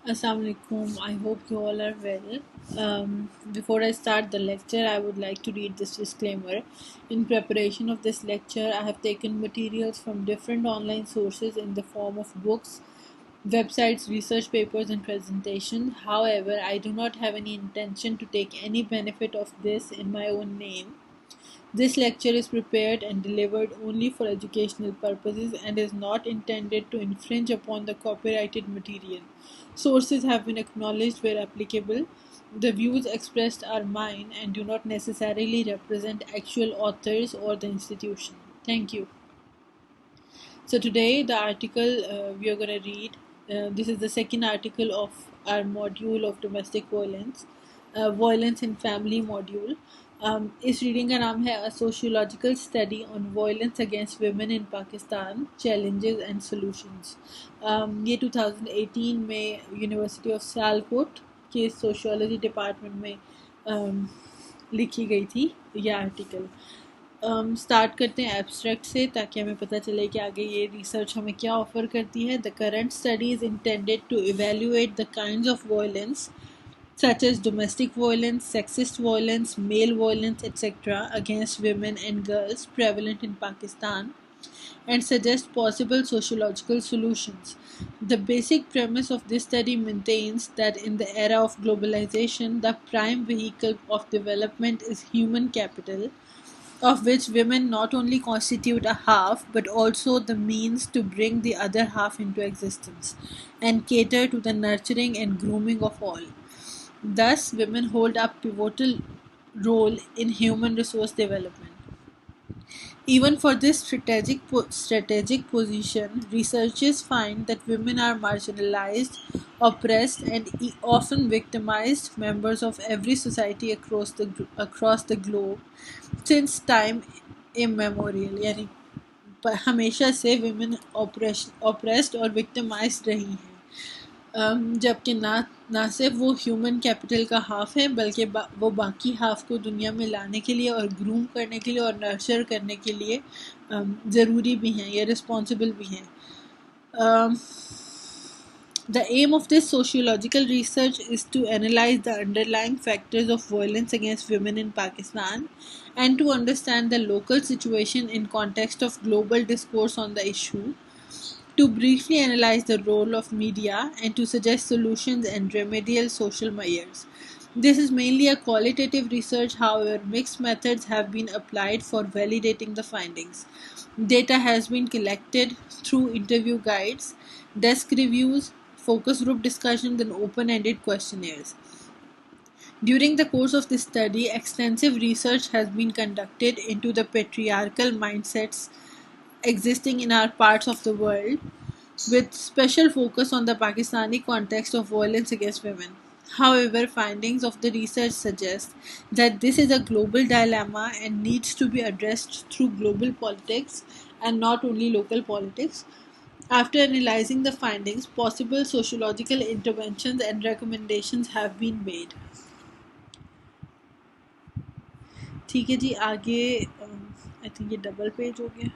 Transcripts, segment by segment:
Assalamu alaikum. I hope you all are well. Before I start the lecture, I would like to read this disclaimer. In preparation of this lecture, I have taken materials from different online sources in the form of books, websites, research papers, and presentations. However, I do not have any intention to take any benefit of this in my own name. This lecture is prepared and delivered only for educational purposes and is not intended to infringe upon the copyrighted material. Sources have been acknowledged where applicable. The views expressed are mine and do not necessarily represent actual authors or the institution. Thank you. So today the article we are going to read, this is the second article of our module of domestic violence, violence in family module. اس reading کا نام ہے sociological study on violence against women in Pakistan challenges and solutions. یہ 2018 میں university of Sialkot کے sociology department میں لکھی گئی تھی یہ آرٹیکل. اسٹارٹ کرتے ہیں ایبسٹریکٹ سے تاکہ ہمیں پتہ چلے کہ آگے یہ ریسرچ ہمیں کیا آفر کرتی ہے. The current study is intended to evaluate the kinds of violence such as domestic violence, sexist violence, male violence, etc., against women and girls prevalent in Pakistan and suggest possible sociological solutions. The basic premise of this study maintains that in the era of globalization, the prime vehicle of development is human capital, of which women not only constitute a half but also the means to bring the other half into existence and cater to the nurturing and grooming of all. Thus, women hold a pivotal role in human resource development. Even for this strategic position, researchers find that women are marginalized, oppressed, and often victimized members of every society across the globe since time immemorial. یعنی ہمیشہ سے women oppressed اور victimized رہی ہیں. جبکہ نہ صرف وہ ہیومن کیپٹل کا ہاف ہے بلکہ وہ باقی ہاف کو دنیا میں لانے کے لیے اور گروم کرنے کے لیے اور نرچر کرنے کے لیے ضروری بھی ہیں یا رسپانسبل بھی ہیں. The aim of this sociological research is to analyze the underlying factors of violence against women in Pakistan and to understand the local situation in context of global discourse on the issue, to briefly analyze the role of media and to suggest solutions and remedial social measures. This is mainly a qualitative research, however, mixed methods have been applied for validating the findings. Data has been collected through interview guides, desk reviews, focus group discussions, and open-ended questionnaires. During the course of this study, extensive research has been conducted into the patriarchal mindsets existing in our parts of the world, with special focus on the Pakistani context of violence against women. However, findings of the research suggest that this is a global dilemma and needs to be addressed through global politics and not only local politics. After analyzing the findings, possible sociological interventions and recommendations have been made. ٹھیک ہے جی, آگے I think یہ double page ہو گیا.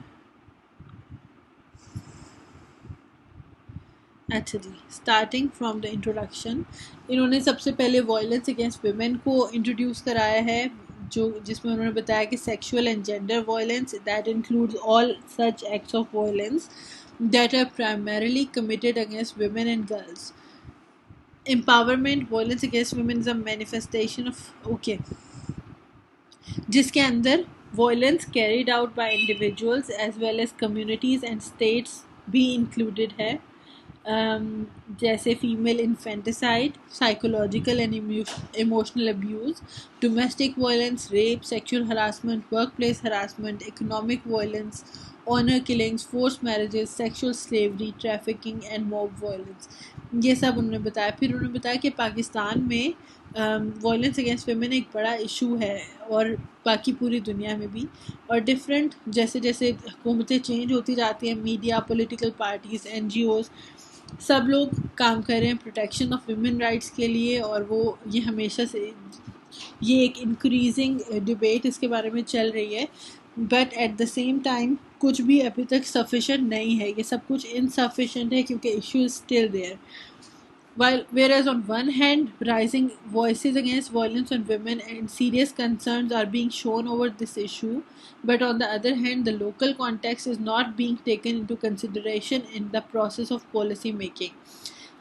اچھا جی, starting from the introduction, انہوں نے سب سے پہلے وائلنس اگینسٹ ویمن کو انٹروڈیوس کرایا ہے, جس میں انہوں نے بتایا کہ sexual and gender violence that includes all such acts of violence that are primarily committed against women and girls. Empowerment, violence against women is a manifestation of جس کے اندر violence carried out by individuals as well as communities and states بھی included ہے, جیسے female infanticide, psychological and emotional abuse, domestic violence, rape, sexual harassment, work place harassment, economic violence, honour killings, forced marriages, sexual slavery, trafficking and mob violence. یہ سب انہوں نے بتایا. پھر انہوں نے بتایا کہ پاکستان میں وائلنس اگینسٹ ویمن ایک بڑا ایشو ہے اور باقی پوری دنیا میں بھی, اور ڈفرینٹ جیسے جیسے حکومتیں چینج ہوتی جاتی ہیں, media, political parties, NGOs, سب لوگ کام کر رہے ہیں پروٹیکشن آف ویمن رائٹس کے لیے, اور وہ یہ ہمیشہ سے یہ ایک انکریزنگ ڈبیٹ اس کے بارے میں چل رہی ہے. But at the same time کچھ بھی ابھی تک سفیشینٹ نہیں ہے, یہ سب کچھ انسفیشینٹ ہے کیونکہ issue is still there. Whereas on one hand, rising voices against violence on women and serious concerns are being shown over this issue, but on the other hand, the local context is not being taken into consideration in the process of policy making.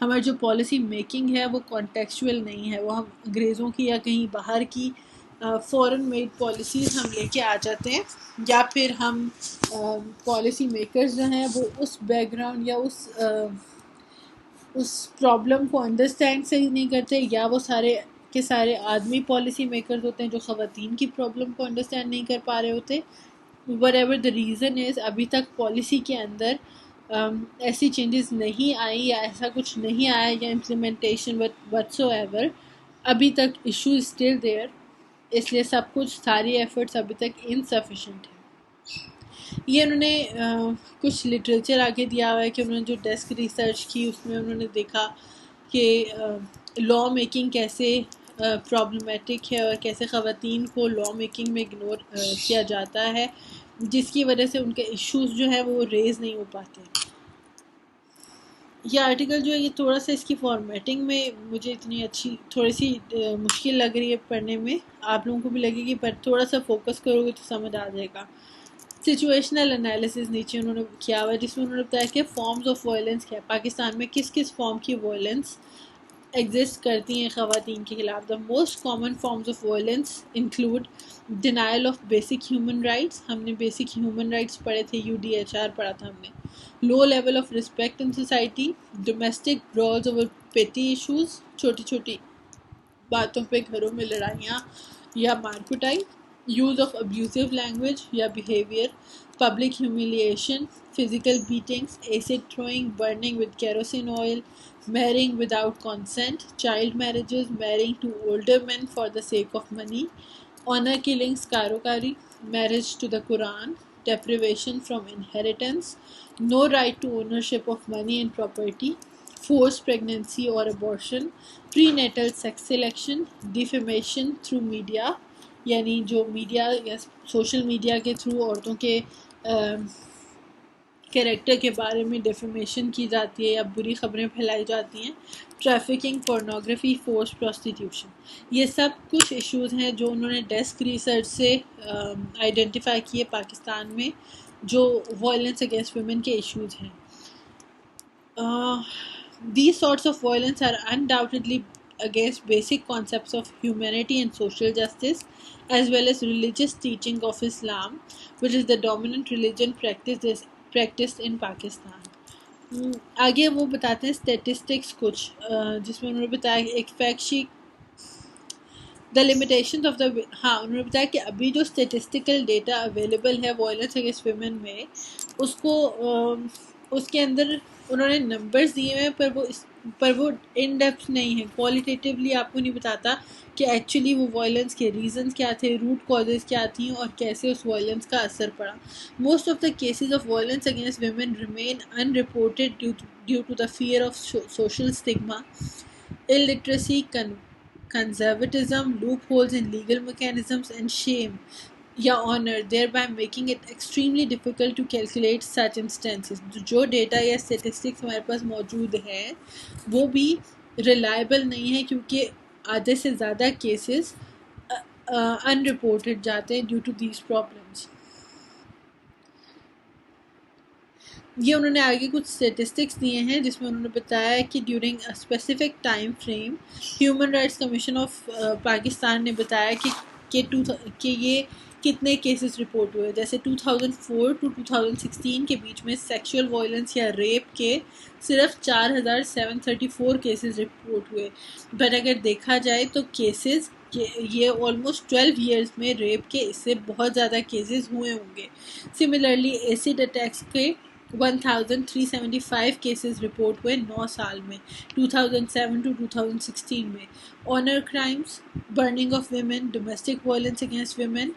ہماری جو policy making ہے وہ contextual نہیں ہے، وہ ہم انگریزوں کی یا کہیں باہر کی فورن میڈ پالیسیز ہم لے کے آ جاتے ہیں، یا پھر ہم پالیسی میکرز جو ہیں وہ اس بیک گراؤنڈ یا اس پرابلم کو انڈرسٹینڈ صحیح نہیں کرتے، یا وہ سارے کے سارے آدمی پالیسی میکرز ہوتے ہیں جو خواتین کی پرابلم کو انڈرسٹینڈ نہیں کر پا رہے ہوتے. What ever the reason is, ابھی تک پالیسی کے اندر ایسی چینجز نہیں آئی یا ایسا کچھ نہیں آیا یا امپلیمنٹیشن وٹس ایور، ابھی تک ایشو از اسٹل دیئر. اس لیے سب کچھ ساری ایفرٹس ابھی تک انسفیشینٹ ہیں. یہ انہوں نے کچھ لٹریچر آگے دیا ہوا ہے کہ انہوں نے جو ڈیسک ریسرچ کی اس میں انہوں نے دیکھا کہ لا میکنگ کیسے پرابلمیٹک ہے اور کیسے خواتین کو لا میکنگ میں اگنور کیا جاتا ہے، جس کی وجہ سے ان کے ایشوز جو ہے وہ ریز نہیں ہو پاتے. یہ آرٹیکل جو ہے یہ تھوڑا سا اس کی فارمیٹنگ میں مجھے اتنی اچھی تھوڑی سی مشکل لگ رہی ہے پڑھنے میں، آپ لوگوں کو بھی لگے گی، پر تھوڑا سا فوکس کرو گے تو سمجھ آ جائے گا. سچویشنل انالیسز نیچے انہوں نے کیا ہوا ہے، جس میں انہوں نے بتایا کہ فارمز آف وائلنس کیا ہے، پاکستان میں کس کس فارم کی وائلنس ایگزسٹ کرتی ہیں خواتین کے خلاف. The most common forms of violence include denial of basic human rights, ہم نے بیسک ہیومن رائٹس پڑھے تھے، UDHR پڑھا تھا ہم نے. Low level of respect in society, domestic brawls over petty issues, چھوٹی چھوٹی باتوں پہ گھروں میں لڑائیاں یا مار پٹائی، یوز آف ابیوزو لینگویج یا behaviour, public humiliation, physical beatings, acid throwing, burning with kerosene oil, marrying without consent, child marriages, marrying to older men for the sake of money, honour killings, کاروکاری، marriage to the Quran, deprivation from inheritance, no right to ownership of money and property, forced pregnancy or abortion, prenatal sex selection, defamation through media، یعنی جو media یا social media کے through عورتوں کے character کے بارے میں ڈیفیمیشن کی جاتی ہے یا بری خبریں پھیلائی جاتی ہیں، ٹریفکنگ، پورنوگرافی، فورس پروسٹیٹیوشن. یہ سب کچھ ایشوز ہیں جو انہوں نے ڈیسک ریسرچ سے آئیڈینٹیفائی کیے پاکستان میں جو وائلنس اگینسٹ ویمن کے ایشوز ہیں. These sorts of violence are undoubtedly against basic concepts of humanity and social justice, as well as religious teaching of Islam, which is the dominant religion practiced in Pakistan. آگے وہ بتاتے ہیں statistics کچھ، جس میں انہوں نے بتایا ایک fact sheet the limitation of the, ہاں انہوں نے بتایا کہ ابھی جو اسٹیٹسٹیکل ڈیٹا اویلیبل ہے وائلنس اگینسٹ ویمن میں، اس کو اس کے اندر انہوں نے نمبرز دیے ہوئے ہیں، پر وہ ان ڈیپتھ نہیں ہے، کوالٹیٹیولی آپ کو نہیں بتاتا کہ ایکچولی وہ وائلنس کے ریزنز کیا تھے، روٹ کازز کیا تھیں اور کیسے اس وائلنس کا اثر پڑا. Most of the cases of violence against women remain unreported due to the fear of social stigma, illiteracy, conservatism, loopholes in legal mechanisms, and shame یا honor, thereby making it extremely difficult to calculate such instances. جو data یا statistics ہمارے پاس موجود ہیں وہ بھی reliable نہیں ہے، کیونکہ آدھے سے زیادہ کیسز ان رپورٹڈ جاتے ہیں ڈیو ٹو دیز پرابلمس. یہ انہوں نے آگے کچھ اسٹیٹسٹکس دیے ہیں جس میں انہوں نے بتایا کہ during a specific time frame human rights commission of Pakistan نے بتایا کہ یہ کتنے کیسز رپورٹ ہوئے. جیسے 2004 ٹو 2016 کے بیچ میں سیکشول وائلنس یا ریپ کے صرف 4734 کیسز رپورٹ ہوئے، بٹ اگر دیکھا جائے تو کیسز یہ آلموسٹ 12 ایئرز میں ریپ کے اس سے بہت زیادہ کیسز ہوئے ہوں گے. سملرلی ایسڈ اٹیکس کے 1375 کیسز رپورٹ ہوئے 9 سال میں، 2007 ٹو 2016 میں. Owner crimes, burning of women, domestic violence against women,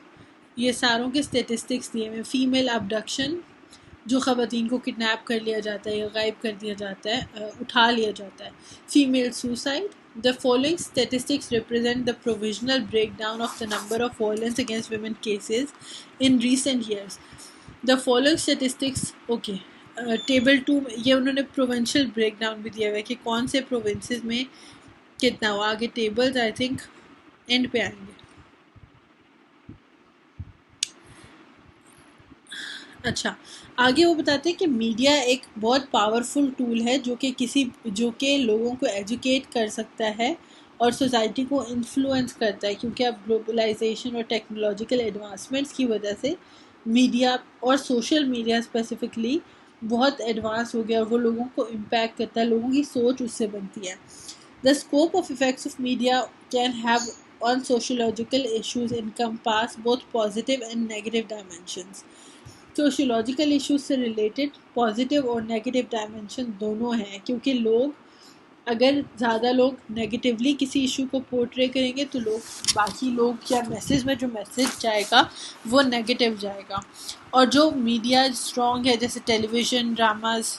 یہ ساروں کے اسٹیٹسٹکس دیے ہوئے. فیمیل ابڈکشن، جو خواتین کو کڈنیپ کر لیا جاتا ہے یا غائب کر دیا جاتا ہے، اٹھا لیا جاتا ہے. Female suicide. The following statistics represent the provisional breakdown of the number of violence against women cases in recent years. The following statistics, okay, table 2 یہ انہوں نے پروونشل بریک ڈاؤن بھی دیا ہوا ہے کہ کون سے پروونسز میں کتنا ہوا. آگے ٹیبلز آئی تھنک اینڈ پہ آئیں گے. اچھا آگے وہ بتاتے ہیں کہ میڈیا ایک بہت پاورفل ٹول ہے جو کہ لوگوں کو ایجوکیٹ کر سکتا ہے اور سوسائٹی کو انفلوئنس کرتا ہے، کیونکہ اب گلوبلائزیشن اور ٹیکنالوجیکل ایڈوانسمنٹس کی وجہ سے میڈیا اور سوشل میڈیا اسپیسیفکلی بہت ایڈوانس ہو گیا اور وہ لوگوں کو امپیکٹ کرتا ہے، لوگوں کی سوچ اس سے بنتی ہے. The scope of effects of media can have on sociological issues encompass both positive and negative dimensions. Sociological issues سے ریلیٹڈ پازیٹیو اور نیگیٹو ڈائمینشن دونوں ہیں، کیونکہ اگر زیادہ لوگ نیگیٹیولی کسی ایشو کو پورٹرے کریں گے تو باقی لوگ یا میسیج میں جو میسیج جائے گا وہ نیگیٹو جائے گا، اور جو میڈیا اسٹرانگ ہے جیسے ٹیلی ویژن ڈراماز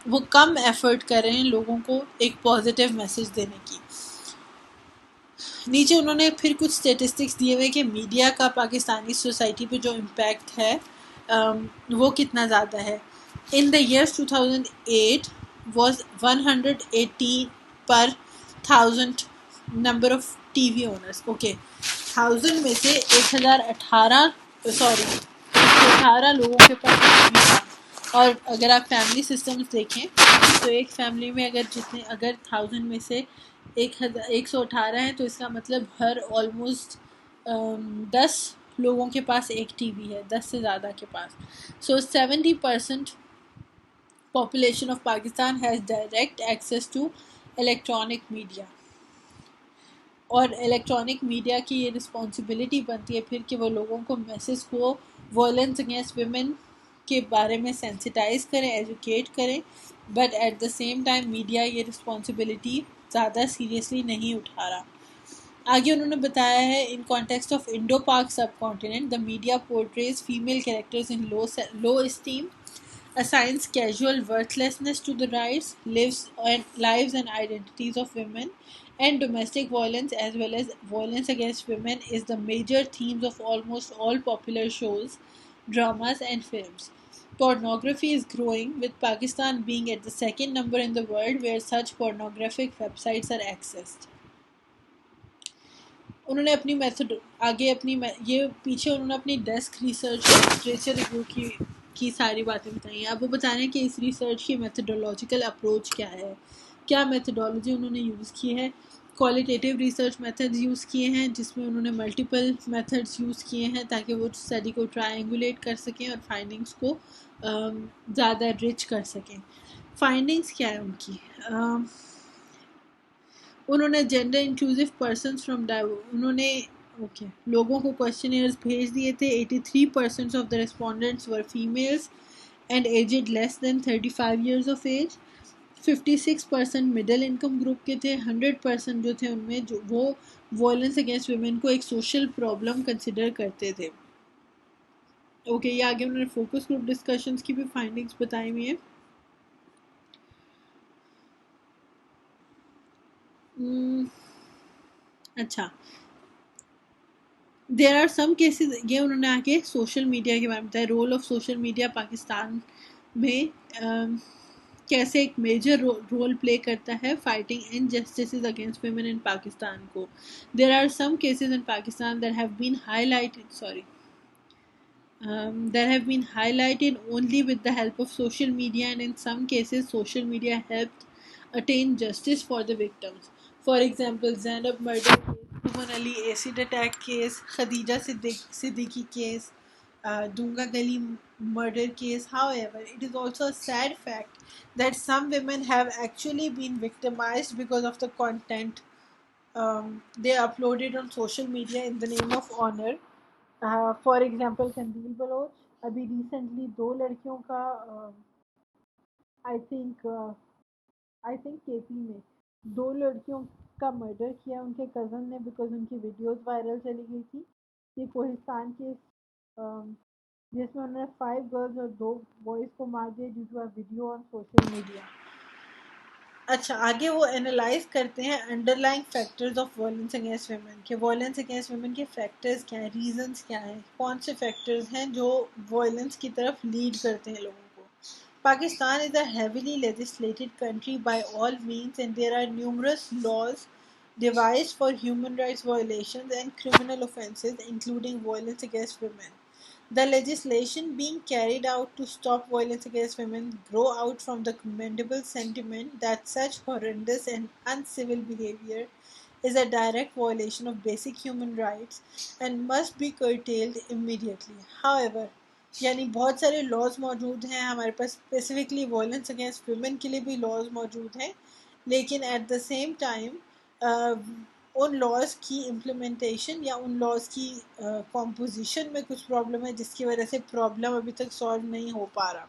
وہ کم ایفرٹ کریں لوگوں کو ایک پازیٹیو میسیج دینے کی. نیچے انہوں نے پھر کچھ اسٹیٹسٹکس دیے ہوئے کہ میڈیا کا پاکستانی سوسائٹی پہ جو امپیکٹ ہے وہ کتنا زیادہ ہے. In the years 2008 was 118 per 1000 number of T V owners. Okay 1000 میں سے 1,018 لوگوں کے پاس ٹی وی تھا. اور اگر آپ فیملی سسٹمز دیکھیں تو ایک فیملی میں اگر 1000 میں سے 118 ہیں تو اس کا مطلب ہر آلموسٹ 10 لوگوں کے پاس ایک ٹی وی ہے، 10 سے زیادہ کے پاس. سو 70% population of Pakistan has direct access to electronic media. اور الیکٹرانک میڈیا کی یہ رسپانسبلٹی بنتی ہے پھر کہ وہ لوگوں کو میسیج کو وائلنس اگینسٹ ویمن کے بارے میں سینسیٹائز کریں، ایجوکیٹ کریں، but at the same time media یہ رسپانسبلٹی زیادہ سیریسلی نہیں اٹھا رہا. آگے انہوں نے بتایا ہے in context of Indo Pak subcontinent the media portrays female characters in low esteem, assigns casual worthlessness to the rights, lives and identities of women, and domestic violence as well as violence against women is the major themes of almost all popular shows, dramas and films. Pornography is growing, with Pakistan being at the second number in the world where such pornographic websites are accessed. انہوں نے اپنی method آگے یہ پیچھے انہوں نے اپنی desk research literature review کی ساری باتیں بتائی ہیں. اب وہ بتا رہے ہیں کہ اس ریسرچ کی میتھڈولوجیکل اپروچ کیا ہے، کیا میتھڈولوجی انہوں نے یوز کی ہے. کوالٹیٹیو ریسرچ میتھڈز یوز کیے ہیں جس میں انہوں نے ملٹیپل میتھڈز یوز کیے ہیں تاکہ وہ اسٹڈی کو ٹرائنگولیٹ کر سکیں اور فائنڈنگس کو زیادہ رچ کر سکیں. فائنڈنگس کیا ہے ان کی؟ انہوں نے جینڈر انکلوسیو پرسنس انہوں نے لوگوں کو کوشچنئرز بھیج دیے تھے. 83% of the respondents were females and aged less than 35 years of age. 56% middle income group کے تھے. 100% جو تھے ان میں وہ وائلنس اگینسٹ ویمن کو ایک سوشل پرابلم کنسیڈر کرتے تھے. یہ آگے انہوں نے فوکس گروپ ڈسکشنز کی بھی فائنڈنگز بتائی ہوئی ہیں. اچھا دیر آر سم کیسز، یہ انہوں نے آگے سوشل میڈیا کے بارے میں بتایا. Role of social media Pakistan میں کیسے ایک میجر رول پلے کرتا ہے fighting injustices against women in Pakistan کو. There are some cases in Pakistan that have been highlighted only with the help of social media, and in some cases social media helped attain justice for the victims. For example, Zainab murder case, Suman Ali acid attack case, Khadija Siddiqui case, Dunga Gali murder case. However, it is also a sad fact that some women have actually been victimized because of the content they uploaded on social media in the name of honor. For example Qandeel Baloch ابھی recently 2 لڑکیوں کا I think کے پی میں 2 لڑکیوں کا murder کیا ان کے cousin نے بیکاز ان کی ویڈیوز وائرل چلی گئی تھی. یہ کوہستان کے جس میں انہوں نے 5 گرلز اور 2 بوائز کو مار دیا due to a video on social media. اچھا آگے وہ انالائز کرتے ہیں underlying factors of violence against women کہ وائلنس اگینسٹ ویمن کے فیکٹرز کیا ہیں، ریزنس کیا ہیں، کون سے فیکٹرز ہیں جو وائلنس کی طرف لیڈ کرتے ہیں لوگوں کو. Pakistan is a heavily legislated country by all means, and there are numerous laws devised for human rights violations and criminal offences, including violence against women. The legislation being carried out to stop violence against women grow out from the commendable sentiment that such horrendous and uncivil behavior is a direct violation of basic human rights and must be curtailed immediately. However, یعنی بہت سارے laws موجود ہیں ہمارے پاس، specifically violence against women کے لیے بھی لاز موجود ہیں، لیکن ایٹ دا سیم ٹائم ان لاز کی امپلیمنٹیشن یا ان لاز کی کمپوزیشن میں کچھ پرابلم ہے جس کی وجہ سے پرابلم ابھی تک سالو نہیں ہو پا رہا.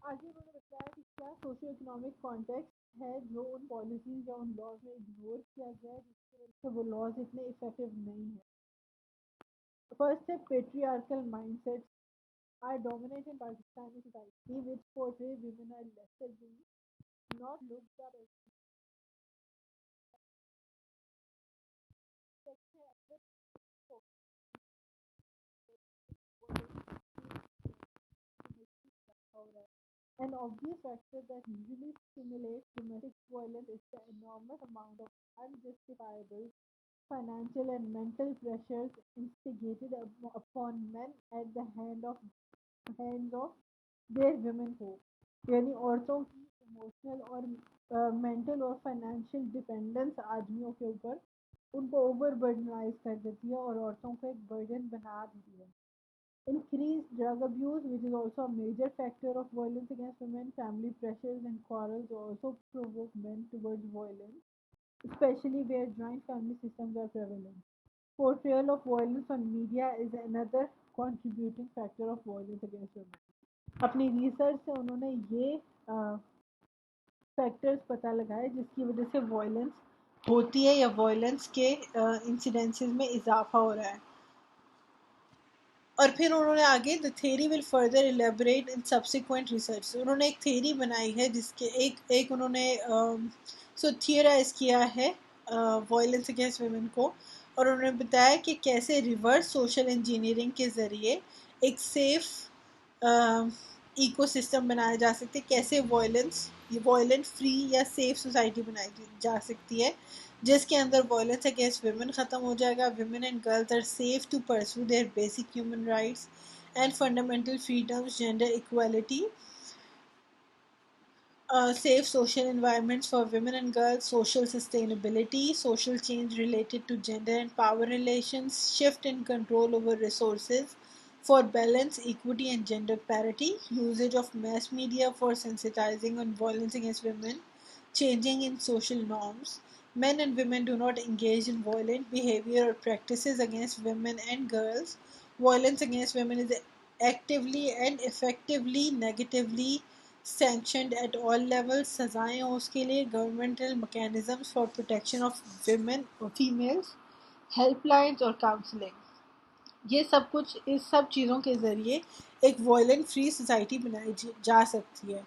آگے انہوں نے بتایا کہ کیا سوشو اکنامک کانٹیکسٹ ہے جو ان پالیسیز یا ان لاز میں اگنور کیا گیا ہے جس کی وجہ سے وہ لاز اتنے افیکٹو نہیں ہیں. فرسٹ ہے patriarchal mindsets are dominant in Pakistani society, which portray women as lesser beings, not looked up as an obvious factor that usually stimulates domestic violence is the enormous amount of unjustifiable financial and mental pressures instigated upon men at the hands of their women hope. یعنی عورتوں کی emotional اور mental اور financial dependence آدمیوں کے اوپر ان کو over برڈنائز کر دیتی ہے اور عورتوں کو ایک برڈن بنا دیتی ہے. Increased drug abuse, which is also a major factor of violence against women, family pressures and quarrels also provoke men towards violence, especially where joint family systems are prevalent. Portrayal of violence on media is another contributing factor of violence against women. اپنی research سے انہوں نے یہ factors پتہ لگائے جس کی وجہ سے وائلنس ہوتی ہے یا وائلنس کے انسیڈنسز میں اضافہ ہو رہا ہے. اور پھر انہوں نے آگے the theory will further elaborate in subsequent research. انہوں نے ایک تھیری بنائی ہے جس کے ایک انہوں نے تھیورائز کیا ہے وائلنس اگینسٹ ویمن کو، اور انہوں نے بتایا کہ کیسے ریورس سوشل انجینئرنگ کے ذریعے ایک سیف ایکو سسٹم بنایا جا سکتے، کیسے وائلنٹ فری یا سیف سوسائٹی بنائی جا سکتی ہے جس کے اندر وائلنس اگینسٹ ویمن ختم ہو جائے گا. Women and girls are safe to pursue their basic human rights and fundamental freedoms, gender equality, safe social environments for women and girls, social sustainability, social change related to gender and power relations, shift in control over resources for balance, equity, and gender parity, usage of mass media for sensitizing on violence against women, changing in social norms. Men and women do not engage in violent behavior or practices against women and girls. Violence against women is actively and effectively negatively sanctioned at all levels. سزائیں ہوں اس کے لیے governmental mechanisms for protection of women اور females, help lines اور counselling, یہ سب کچھ اس سب چیزوں کے ذریعے ایک وائلنٹ فری سوسائٹی بنائی جا سکتی ہے.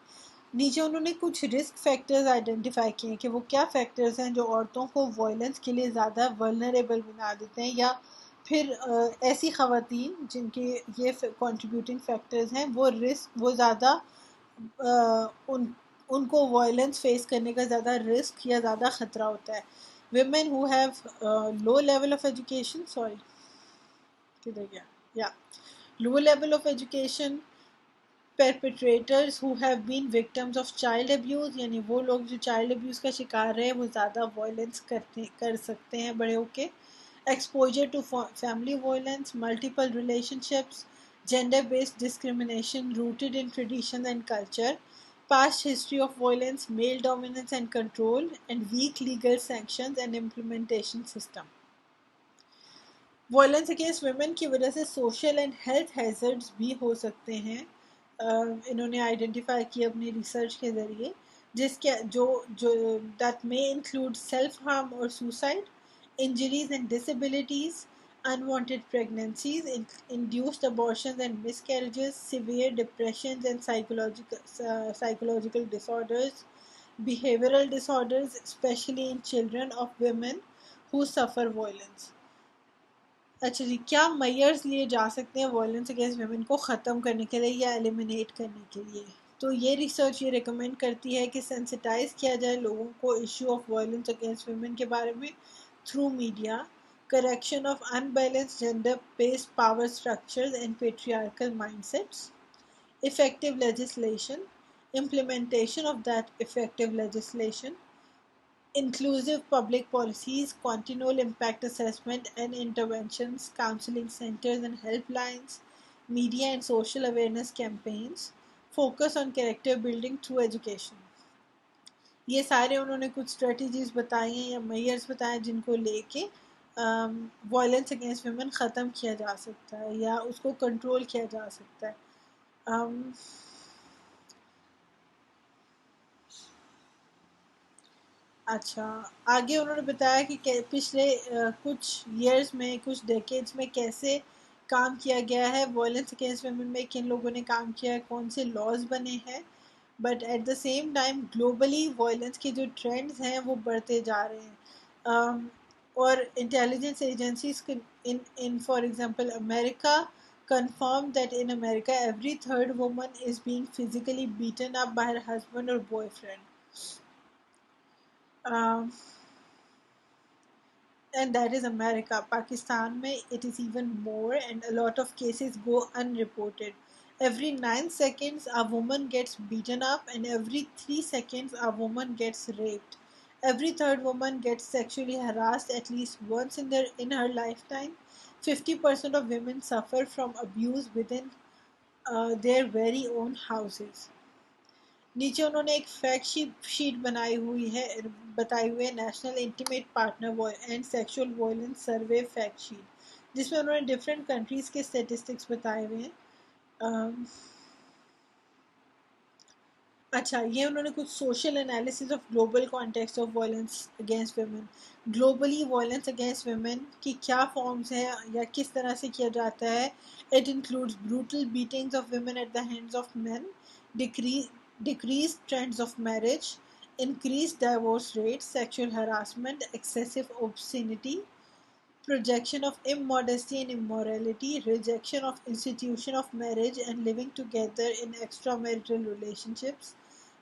نیچے انہوں نے کچھ رسک فیکٹرز آئیڈینٹیفائی کیے ہیں کہ وہ کیا فیکٹرز ہیں جو عورتوں کو وائلنس کے لیے زیادہ ولنریبل بنا دیتے ہیں، یا پھر ایسی خواتین جن کے یہ کنٹریبیوٹنگ فیکٹرز ہیں وہ زیادہ ان کو وائلنس فیس کرنے کا زیادہ رسک یا زیادہ خطرہ ہوتا ہے. women who have low level of education, کدھر گیا یا low level of education, perpetrators who have been victims of child abuse، یعنی وہ لوگ جو چائلڈ ابیوز کا شکار رہے وہ زیادہ وائلنس کر سکتے ہیں بڑے ہو کے. exposure to family violence, multiple relationships, gender-based discrimination rooted in tradition and culture, past history of violence, male dominance and control, and weak legal sanctions and implementation system. Violence against women کی وجہ سے social and health hazards بھی ہو سکتے ہیں، انہوں نے identify کیا اپنی ریسرچ کے ذریعے، جس کے جو that may include self harm اور suicide, injuries and disabilities, unwanted pregnancies, induced abortions and miscarriages, severe depressions and psychological disorders, behavioral disorders, especially in children of women who suffer violence. اچھا جی، کیا measures لیے جا سکتے ہیں violence against women کو ختم کرنے کے لیے یا ایلیمینیٹ کرنے کے لیے؟ تو یہ ریسرچ یہ ریکمینڈ کرتی ہے کہ سینسٹائز کیا جائے لوگوں کو issue of violence against women کے بارے میں through media, correction of imbalance gender based power structures and patriarchal mindsets, effective legislation, implementation of that effective legislation, inclusive public policies, continual impact assessment and interventions, counseling centers and helplines, media and social awareness campaigns, focus on character building through education. یہ سارے انہوں نے کچھ strategies بتائی ہیں یا measures بتائے ہیں جن کو لے کے وائلنس اگینسٹ ویمن ختم کیا جا سکتا ہے یا اس کو کنٹرول کیا جا سکتا ہے. اچھا، آگے انہوں نے بتایا کہ پچھلے کچھ ایئرز میں، کچھ ڈیکیڈز میں کیسے کام کیا گیا ہے وائلنس اگینسٹ ویمن میں، کن لوگوں نے کام کیا ہے، کون سے لاز بنے ہیں. But at the same time globally violence کے جو ٹرینڈز ہیں وہ بڑھتے جا رہے ہیں. اور intelligence agencies in for example America confirmed that in America every third woman is being physically beaten up by her husband or boyfriend. Um, and that is America. Pakistan mein it is even more, and a lot of cases go unreported. Every 9 seconds a woman gets beaten up, and every 3 seconds a woman gets raped. Every third woman gets sexually harassed at least once in her lifetime. 50% of women suffer from abuse within their very own houses. نیچے انہوں نے ایک fact sheet بتائی ہوئی ہے national intimate partner and sexual violence survey fact sheet, جس میں انہوں نے ڈفرینٹ کنٹریز کے اسٹیٹسٹکس بتائے ہوئے ہیں. اچھا، یہ انہوں نے کچھ social analysis of global context of violence against women. Globally violence against women کی کیا فارمز ہیں یا کس طرح سے کیا جاتا ہے. It includes brutal beatings of women at the hands of men, decreased trends of marriage, increased divorce rates, sexual harassment, excessive obscenity, projection of immodesty and immorality, rejection of institution of marriage and living together in extramarital relationships,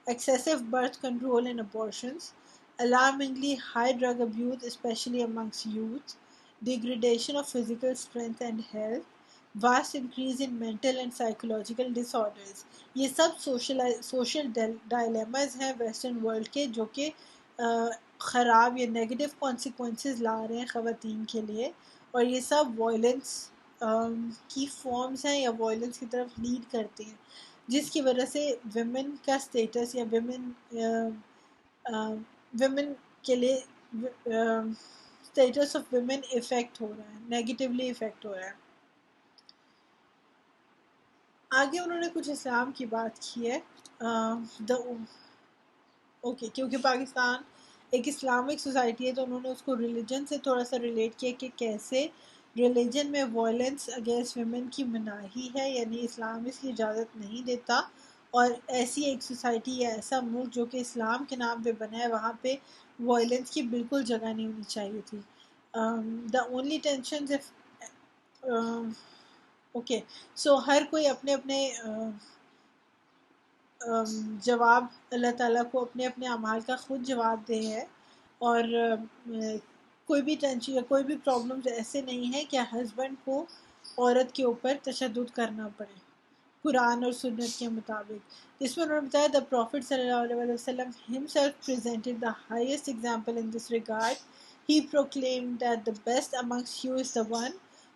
excessive birth control and abortions, alarmingly high drug abuse especially amongst youth, degradation of physical strength and health, vast increase in mental and psychological disorders. یہ سب social ڈائلیماز ہیں western world کے جو کہ خراب یا negative consequences لا رہے ہیں خواتین کے لیے، اور یہ سب وائلنس کی فارمز ہیں یا وائلنس کی طرف لیڈ کرتے ہیں، جس کی وجہ سے ویمن کا اسٹیٹس یا ویمن کے لیے اسٹیٹس آف ویمن افیکٹ ہو رہا ہے، نیگیٹیولی افیکٹ ہو رہا ہے. آگے انہوں نے کچھ اسلام کی بات کی ہے. اوکے، کیونکہ پاکستان ایک اسلامک سوسائٹی ہے تو انہوں نے اس کو ریلیجن سے تھوڑا سا ریلیٹ کیا کہ کیسے ریلیجن میں وائلنس اگینسٹ ویمن کی مناہی ہے، یعنی اسلام اس کی اجازت نہیں دیتا، اور ایسی ایک سوسائٹی یا ایسا ملک جو کہ اسلام کے نام پہ بنا ہے وہاں پہ وائلنس کی بالکل جگہ نہیں ہونی چاہیے تھی. دا اونلی ٹینشن اوکے، سو ہر کوئی اپنے اپنے جواب اللہ تعالیٰ کو اپنے اپنے اعمال کا خود جواب دے ہے، اور کوئی بھی ٹینشن یا کوئی بھی پرابلمز ایسے نہیں ہیں کہ ہسبینڈ کو عورت کے اوپر تشدد کرنا پڑے قرآن اور سنت کے مطابق. جس میں انہوں نے بتایا the Prophet صلی اللہ علیہ وسلم himself presented the highest example in this regard. He proclaimed that the best amongst you is the one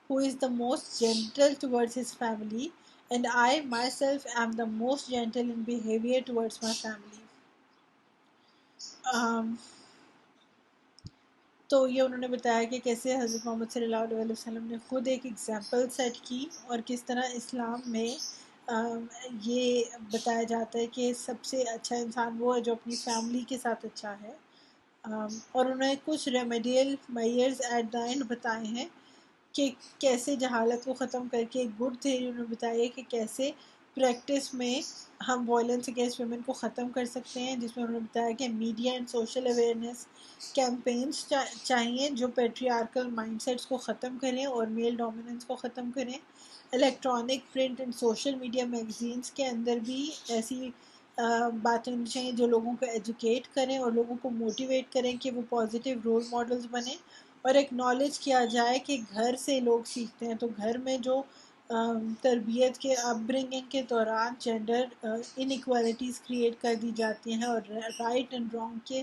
who is the most gentle towards his family, and I myself am the most gentle in behavior towards my family. تو یہ انہوں نے بتایا کہ کیسے حضرت محمد صلی اللہ علیہ وسلم نے خود ایک ایگزامپل سیٹ کی، اور کس طرح اسلام میں یہ بتایا جاتا ہے کہ سب سے اچھا انسان وہ ہے جو اپنی فیملی کے ساتھ اچھا ہے. اور انہوں نے کچھ remedial measures at the end بتائے ہیں کہ کیسے جہالت کو ختم کر کے ایک گڈ تھیوری انہوں نے بتائی ہے کہ کیسے پریکٹس میں ہم وائلنس اگینسٹ ویمن کو ختم کر سکتے ہیں، جس میں انہوں نے بتایا کہ media and social awareness campaigns چاہیے جو پیٹریارکل مائنڈ سیٹس کو ختم کریں اور میل ڈومیننس کو ختم کریں۔ Electronic, print and social media magazines کے اندر بھی ایسی باتیں ہونی چاہیے جو لوگوں کو ایجوکیٹ کریں اور لوگوں کو موٹیویٹ کریں کہ وہ پازیٹیو رول ماڈلز بنیں، اور ایکنالج کیا جائے کہ گھر سے لوگ سیکھتے ہیں، تو گھر میں جو تربیت کے اپ برنگنگ کے دوران جینڈر انیکوالٹیز کریٹ کر دی جاتی ہیں اور رائٹ اینڈ رانگ کے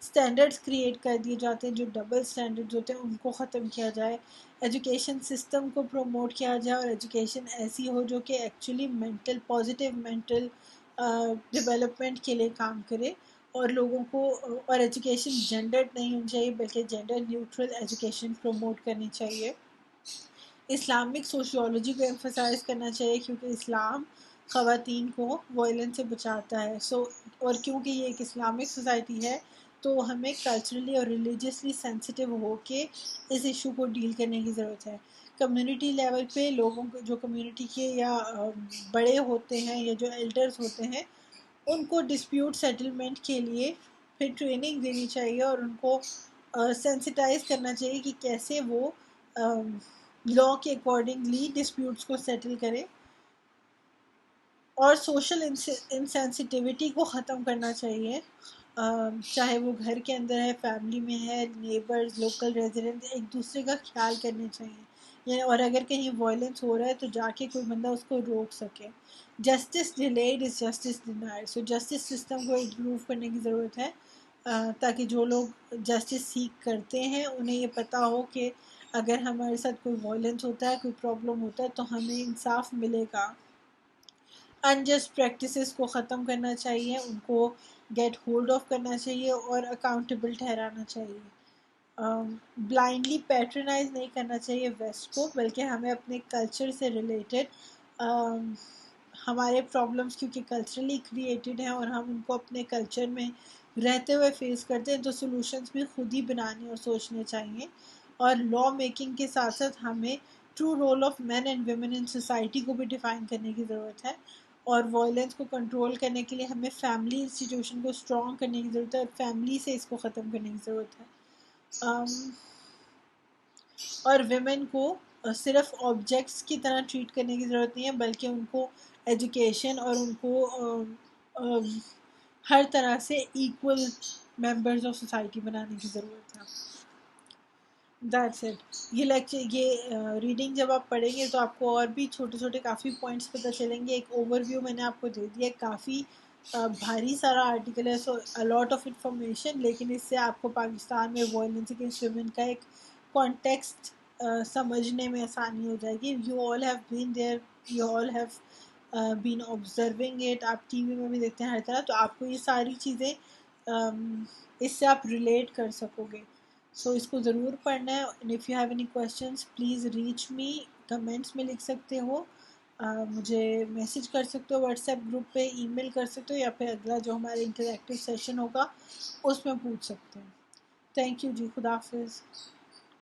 سٹینڈرڈز کریٹ کر دیے جاتے ہیں، جو ڈبل سٹینڈرڈز ہوتے ہیں ان کو ختم کیا جائے، ایجوکیشن سسٹم کو پروموٹ کیا جائے اور ایجوکیشن ایسی ہو جو کہ actually mental positive mental development کے لیے کام کرے، اور لوگوں کو اور ایجوکیشن جینڈرڈ نہیں ہونی چاہیے بلکہ جینڈر نیوٹرل ایجوکیشن پروموٹ کرنی چاہیے۔ اسلامک سوشیولوجی کو ایمفسائز کرنا چاہیے کیونکہ اسلام خواتین کو وائلنس سے بچاتا ہے، اور کیونکہ یہ ایک اسلامک سوسائٹی ہے تو ہمیں کلچرلی اور ریلیجیسلی سینسٹیو ہو کے اس ایشو کو ڈیل کرنے کی ضرورت ہے۔ کمیونٹی لیول پہ لوگوں کو جو کمیونٹی کے یا بڑے ہوتے ہیں یا جو ایلڈرز ہوتے ہیں ان کو ڈسپیوٹ سیٹلمنٹ کے لیے پھر ٹریننگ دینی چاہیے اور ان کو سینسٹائز کرنا چاہیے کہ کیسے وہ لاء کے اکارڈنگلی ڈسپیوٹس کو سیٹل کریں، اور سوشل انسینسٹیوٹی کو ختم کرنا چاہیے، چاہے وہ گھر کے اندر ہے، فیملی میں ہے، نیبرز، لوکل ریزیڈنٹ، ایک دوسرے کا خیال کرنا چاہیے، یعنی اور اگر کہیں وائلنس ہو رہا ہے تو جا کے کوئی بندہ اس کو روک سکے۔ Justice delayed is justice denied, so justice system کو امپروو کرنے کی ضرورت ہے تاکہ جو لوگ جسٹس سیک کرتے ہیں انہیں یہ پتہ ہو کہ اگر ہمارے ساتھ کوئی وائلنس ہوتا ہے، کوئی پرابلم ہوتا ہے تو ہمیں انصاف ملے گا۔ انجسٹ پریکٹسز کو ختم کرنا چاہیے، ان کو گیٹ ہولڈ آف کرنا چاہیے اور اکاؤنٹیبل ٹھہرانا چاہیے۔ بلائنڈلی پیٹرنائز نہیں کرنا چاہیے ویسٹ کو، بلکہ ہمیں اپنے کلچر سے ریلیٹڈ ہمارے پرابلمس کیونکہ کلچرلی کریٹڈ ہیں اور ہم ان کو اپنے کلچر میں رہتے ہوئے فیس کرتے ہیں تو سولوشنز بھی خود ہی بنانے اور سوچنے چاہیے، اور لا میکنگ کے ساتھ ساتھ ہمیں true role of men and women in society کو بھی ڈیفائن کرنے کی ضرورت ہے، اور وائلنس کو کنٹرول کرنے کے لیے ہمیں فیملی انسٹیٹیوشن کو اسٹرانگ کرنے کی ضرورت ہے اور فیملی سے اس کو ختم کرنے کی ضرورت ہے۔ اور ویمن کو صرف آبجیکٹس کی طرح ٹریٹ کرنے کی ضرورت نہیں ہے بلکہ ان کو ایجوکیشن اور ان کو ہر طرح سے ایکول ممبرز آف سوسائٹی بنانے کی ضرورت ہے۔ That's it. یہ لیکچر، یہ ریڈنگ جب آپ پڑھیں گے تو آپ کو اور بھی چھوٹے چھوٹے کافی پوائنٹس پتہ چلیں گے۔ ایک اوور ویو میں نے آپ کو دے دیا، کافی بھاری سارا آرٹیکل ہے، سو الاٹ آف انفارمیشن، لیکن اس سے آپ کو پاکستان میں وائلنس اگینسٹ ویمن کا ایک کانٹیکسٹ سمجھنے میں آسانی ہو جائے گی۔ You all have been there, you all have been observing it, آپ ٹی وی میں بھی دیکھتے ہیں ہر طرح، تو آپ کو یہ ساری چیزیں اس سے آپ ریلیٹ کر سکو گے۔ سو اس کو ضرور پڑھنا ہے۔ And if you have any questions please reach me, comments میں لکھ سکتے ہو، مجھے میسج کر سکتے ہو واٹس ایپ گروپ پہ، ای میل کر سکتے ہو، یا پھر اگلا جو ہمارا انٹریکٹیو سیشن ہوگا اس میں پوچھ سکتے ہیں۔ تھینک یو جی، خدا حافظ۔